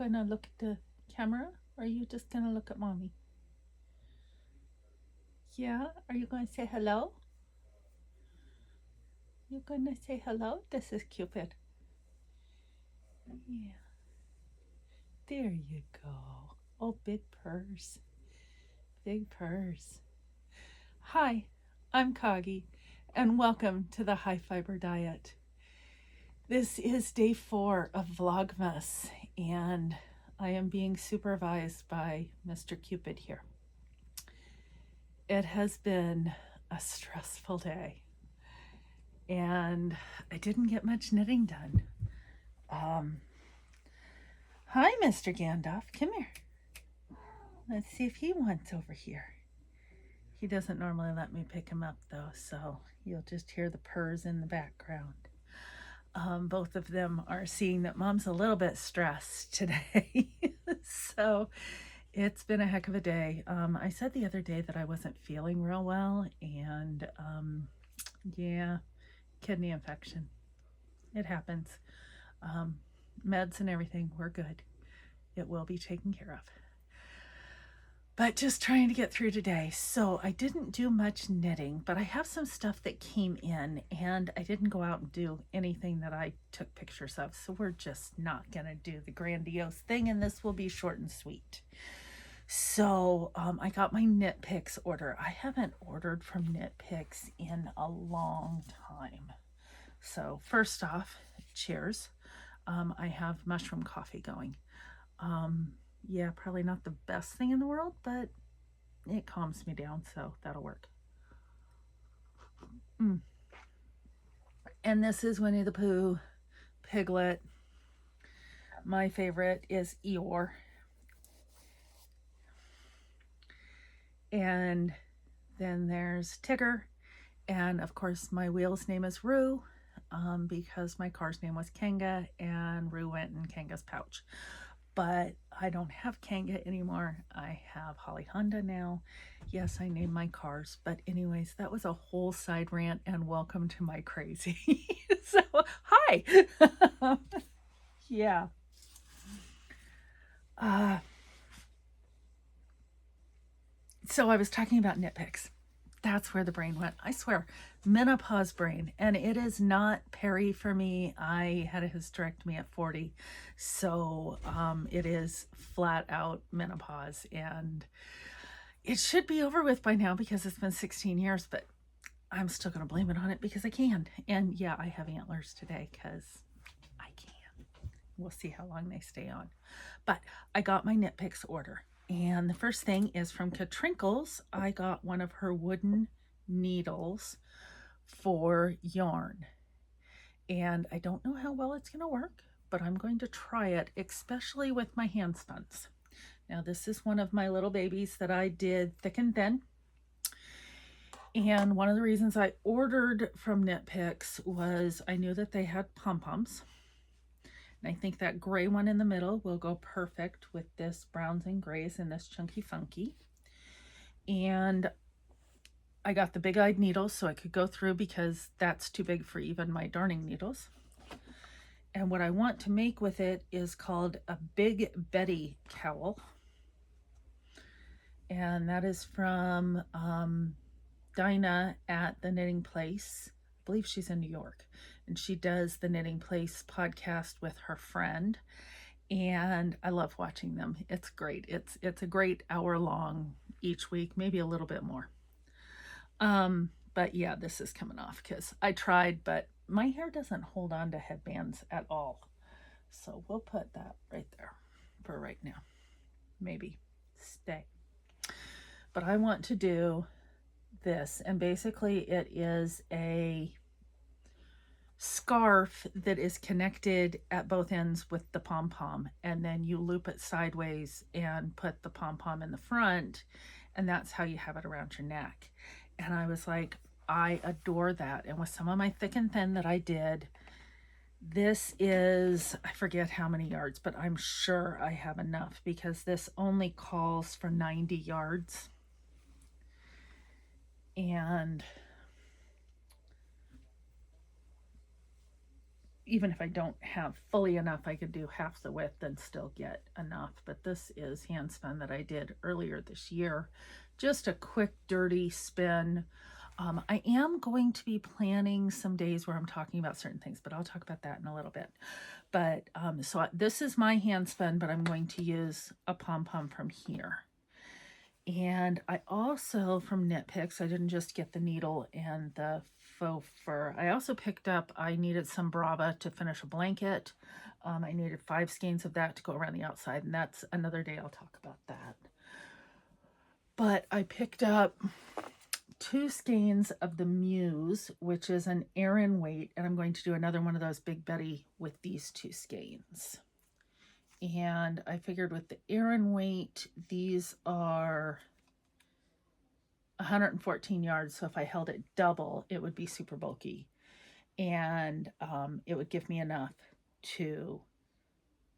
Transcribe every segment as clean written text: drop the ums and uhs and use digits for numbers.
going to look at the camera, or are you just going to look at mommy? Yeah, are you going to say hello? You going to say hello? This is Cupid. Yeah. There you go. Oh, big purse. Big purse. Hi, I'm Coggy, and welcome to the High Fiber Diet. This is day 4 of Vlogmas, and I am being supervised by Mr. Cupid here. It has been a stressful day, and I didn't get much knitting done. Hi, Mr. Gandalf. Come here. Let's see if he wants over here. He doesn't normally let me pick him up, though, so you'll just hear the purrs in the background. Both of them are seeing that Mom's a little bit stressed today. So it's been a heck of a day. I said the other day that I wasn't feeling real well, and yeah, kidney infection. It happens. Meds and everything, we're good. It will be taken care of. But just trying to get through today. So I didn't do much knitting, but I have some stuff that came in, and I didn't go out and do anything that I took pictures of. So we're just not going to do the grandiose thing, and this will be short and sweet. So I got my Knit Picks order. I haven't ordered from Knit Picks in a long time. So first off, cheers. I have mushroom coffee going. Yeah, probably not the best thing in the world, but it calms me down, so that'll work. And this is Winnie the Pooh, Piglet. My favorite is Eeyore. And then there's Tigger. And of course, my wheel's name is Roo, because my car's name was Kanga, and Roo went in Kanga's pouch. But I don't have Kanga anymore. I have Holly Honda now. Yes, I named my cars. But anyways, that was a whole side rant, and welcome to my crazy. So, hi. Yeah. So I was talking about Knit Picks. That's where the brain went. I swear, menopause brain. And it is not peri for me. I had a hysterectomy at 40. So it is flat out menopause. And it should be over with by now because it's been 16 years. But I'm still going to blame it on it because I can. And yeah, I have antlers today because I can. We'll see how long they stay on. But I got my Knit Picks order. And the first thing is from Katrinkles. I got one of her wooden needles for yarn. And I don't know how well it's going to work, but I'm going to try it, especially with my hand spuns. Now, this is one of my little babies that I did thick and thin. And one of the reasons I ordered from Knit Picks was I knew that they had pom-poms. And I think that gray one in the middle will go perfect with this browns and grays and this chunky funky. And I got the big-eyed needles so I could go through because that's too big for even my darning needles. And what I want to make with it is called a Big Betty cowl. And that is from Dinah at the Knitting Place. I believe she's in New York. And she does the Knitting Place podcast with her friend. And I love watching them. It's great. It's a great hour long each week, maybe a little bit more. But yeah, this is coming off because I tried, but my hair doesn't hold on to headbands at all. So we'll put that right there for right now. Maybe stay. But I want to do this, and basically it is a scarf that is connected at both ends with the pom-pom, and then you loop it sideways and put the pom-pom in the front, and that's how you have it around your neck. And I was like, I adore that. And with some of my thick and thin that I did, this is, I forget how many yards, but I'm sure I have enough because this only calls for 90 yards. And even if I don't have fully enough, I could do half the width and still get enough. But this is hand spun that I did earlier this year. Just a quick, dirty spin. I am going to be planning some days where I'm talking about certain things, but I'll talk about that in a little bit. But this is my hand spin, but I'm going to use a pom-pom from here. And I also, from Knit Picks, I didn't just get the needle and the faux fur. I also picked up, I needed some Brava to finish a blanket. I needed 5 skeins of that to go around the outside, and that's another day I'll talk about that. But I picked up 2 skeins of the Muse, which is an Aran weight, and I'm going to do another one of those Big Betty with these 2 skeins. And I figured with the Aran weight, these are 114 yards, so if I held it double, it would be super bulky. And it would give me enough to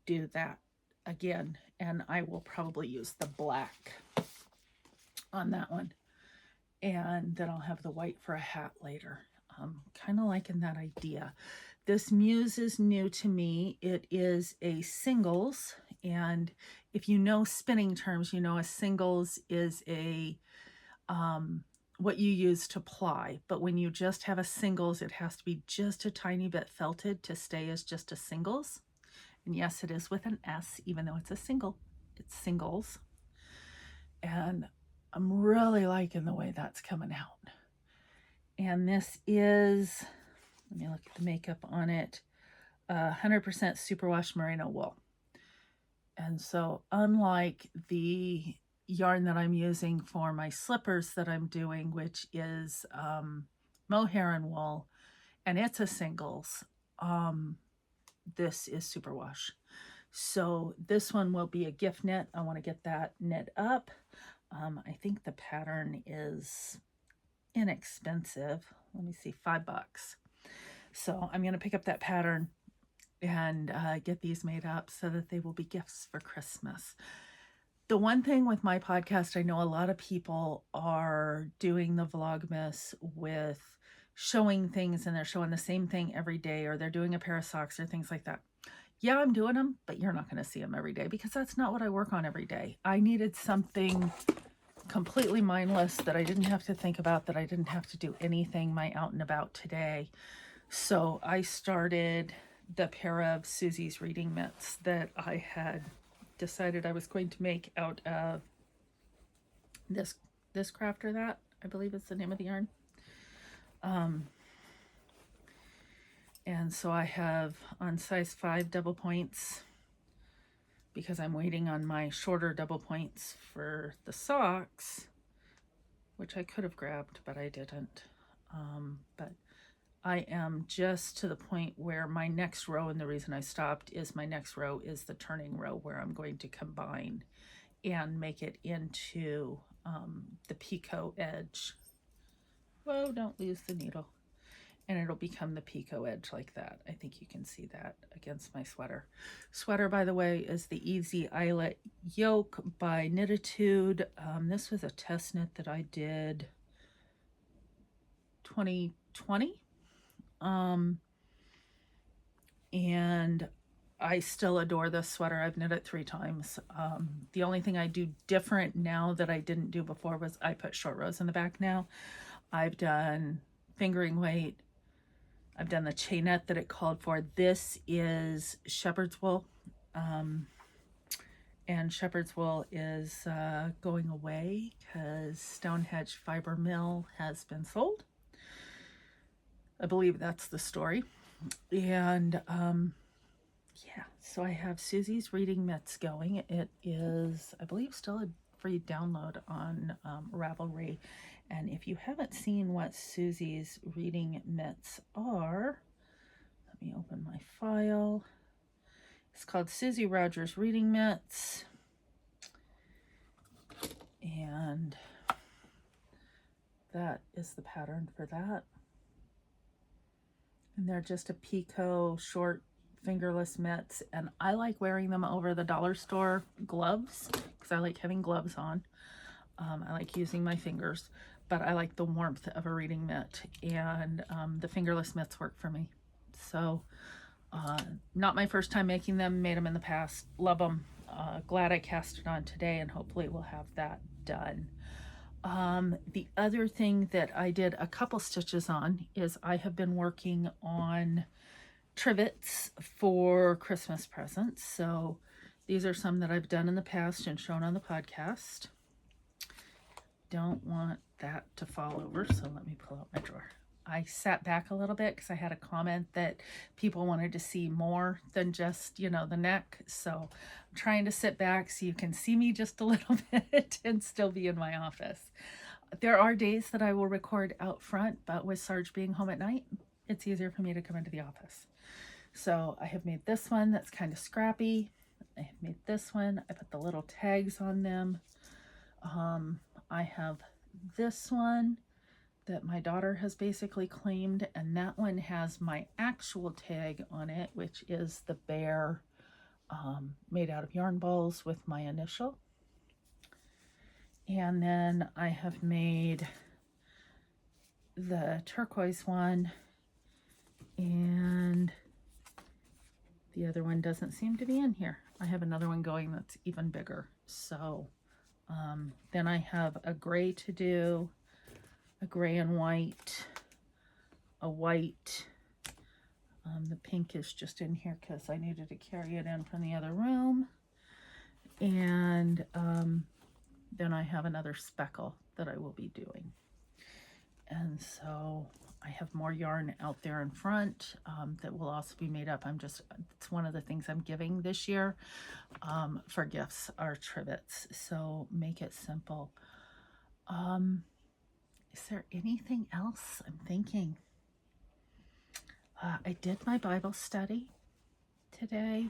do that again. And I will probably use the black on that one. And then I'll have the white for a hat later. Kind of liking that idea. This Muse is new to me. It is a singles, and if you know spinning terms, you know a singles is a what you use to ply. But when you just have a singles, it has to be just a tiny bit felted to stay as just a singles. And yes, it is with an S, even though it's a single. It's singles. And I'm really liking the way that's coming out. And this is, let me look at the makeup on it, 100% superwash merino wool. And so unlike the yarn that I'm using for my slippers that I'm doing, which is mohair and wool, and it's a singles, this is superwash. So this one will be a gift knit. I want to get that knit up. I think the pattern is inexpensive. Let me see, $5. So I'm going to pick up that pattern and get these made up so that they will be gifts for Christmas. The one thing with my podcast, I know a lot of people are doing the Vlogmas with showing things, and they're showing the same thing every day, or they're doing a pair of socks or things like that. Yeah, I'm doing them, but you're not going to see them every day because that's not what I work on every day. I needed something completely mindless that I didn't have to think about, that I didn't have to do anything my out and about today. So I started the pair of Susie's reading mitts that I had decided I was going to make out of this craft or that, I believe is the name of the yarn. And so I have on size 5 double points because I'm waiting on my shorter double points for the socks, which I could have grabbed, but I didn't. But I am just to the point where my next row, and the reason I stopped is my next row is the turning row where I'm going to combine and make it into the picot edge. Whoa, don't lose the needle. And it'll become the picot edge like that. I think you can see that against my sweater. Sweater, by the way, is the Easy Eyelet Yoke by Knititude. This was a test knit that I did 2020. And I still adore this sweater. I've knit it 3 times. The only thing I do different now that I didn't do before was I put short rows in the back now. I've done fingering weight. I've done the chainette that it called for. This is shepherd's wool. And shepherd's wool is going away because Stonehenge Fiber Mill has been sold. I believe that's the story. And yeah, so I have Susie's reading mitts going. It is, I believe, still a free download on Ravelry. And if you haven't seen what Susie's reading mitts are, let me open my file. It's called Susie Rogers Reading Mitts. And that is the pattern for that. And they're just a picot short fingerless mitts. And I like wearing them over the dollar store gloves because I like having gloves on. I like using my fingers, but I like the warmth of a reading mitt, and the fingerless mitts work for me. So Not my first time making them, made them in the past, love them. Glad I cast it on today, and hopefully we'll have that done. The other thing that I did a couple stitches on is I have been working on trivets for Christmas presents. So these are some that I've done in the past and shown on the podcast. Don't want that to fall over, so let me pull out my drawer. I sat back a little bit because I had a comment that people wanted to see more than just, you know, the neck. So I'm trying to sit back so you can see me just a little bit and still be in my office. There are days that I will record out front, but with Sarge being home at night, it's easier for me to come into the office. So I have made this one that's kind of scrappy. I have made this one. I put the little tags on them. I have this one that my daughter has basically claimed, and that one has my actual tag on it, which is the bear made out of yarn balls with my initial. And then I have made the turquoise one, and the other one doesn't seem to be in here. I have another one going that's even bigger. So then I have a gray to do, a gray and white, a white. The pink is just in here because I needed to carry it in from the other room. And then I have another speckle that I will be doing. And so I have more yarn out there in front that will also be made up. It's one of the things I'm giving this year for gifts are trivets. So make it simple. Is there anything else I'm thinking? I did my Bible study today.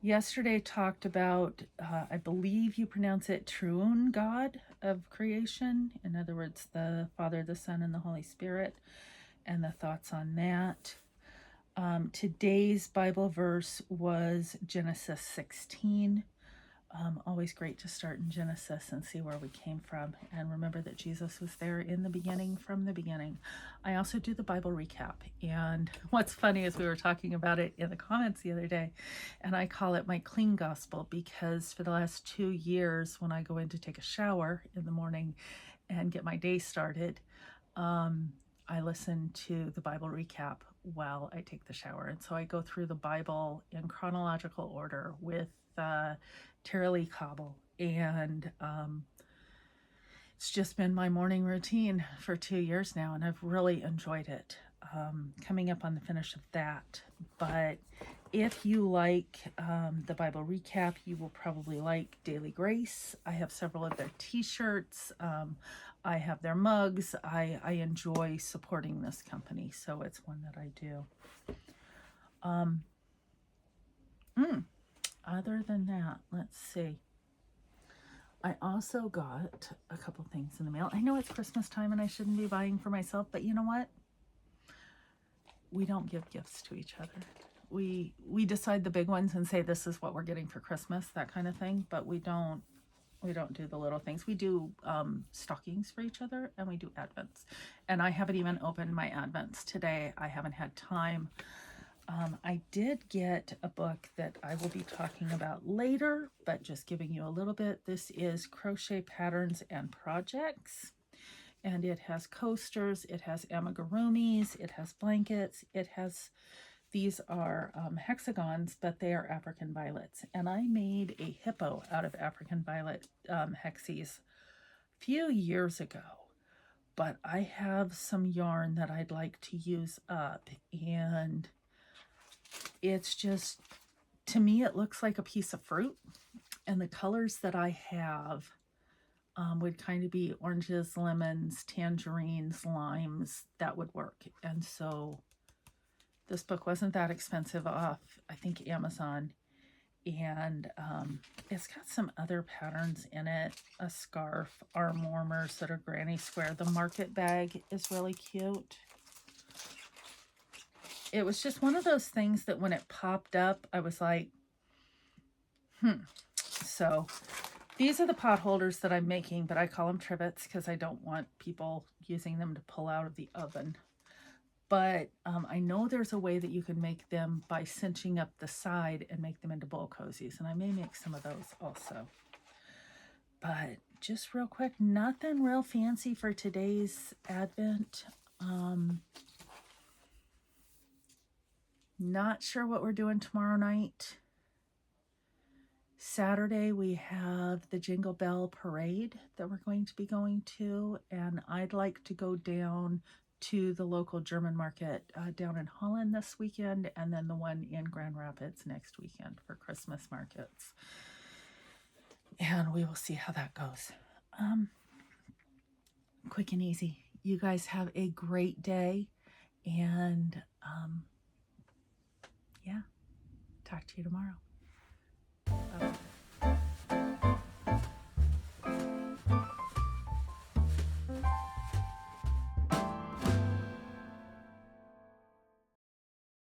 Yesterday talked about, I believe you pronounce it Triune God of creation. In other words, the Father, the Son, and the Holy Spirit, and the thoughts on that. Today's Bible verse was Genesis 16. Always great to start in Genesis and see where we came from, and remember that Jesus was there in the beginning, from the beginning. I also do the Bible recap, and what's funny is we were talking about it in the comments the other day, and I call it my clean gospel because for the last 2 years when I go in to take a shower in the morning and get my day started, I listen to the Bible recap while I take the shower. And so I go through the Bible in chronological order with Tara Lee Cobble, and it's just been my morning routine for 2 years now, and I've really enjoyed it. Coming up on the finish of that, but if you like the Bible recap, you will probably like Daily Grace. I have several of their t-shirts. I have their mugs. I enjoy supporting this company, so it's one that I do. Other than that, let's see. I also got a couple things in the mail. I know it's Christmas time and I shouldn't be buying for myself, but you know what? We don't give gifts to each other. We decide the big ones and say this is what we're getting for Christmas, that kind of thing, but we don't do the little things. We do stockings for each other, and we do advents. And I haven't even opened my advents today. I haven't had time. I did get a book that I will be talking about later, but just giving you a little bit. This is Crochet Patterns and Projects, and it has coasters, it has amigurumis, it has blankets, these are hexagons, but they are African violets. And I made a hippo out of African violet hexies a few years ago, but I have some yarn that I'd like to use up, and it's just, to me, it looks like a piece of fruit, and the colors that I have would kind of be oranges, lemons, tangerines, limes. That would work. And so this book wasn't that expensive off, I think, Amazon, and it's got some other patterns in it, a scarf, arm warmers that are granny square. The market bag is really cute. It was just one of those things that when it popped up, I was like, So These are the pot holders that I'm making, but I call them trivets because I don't want people using them to pull out of the oven. But I know there's a way that you can make them by cinching up the side and make them into bowl cozies. And I may make some of those also. But just real quick, nothing real fancy for today's Advent. Not sure what we're doing tomorrow night. Saturday, we have the Jingle Bell Parade that we're going to be going to. And I'd like to go down to the local German market down in Holland this weekend, and then the one in Grand Rapids next weekend for Christmas markets. And we will see how that goes. Quick and easy. You guys have a great day, and yeah, talk to you tomorrow.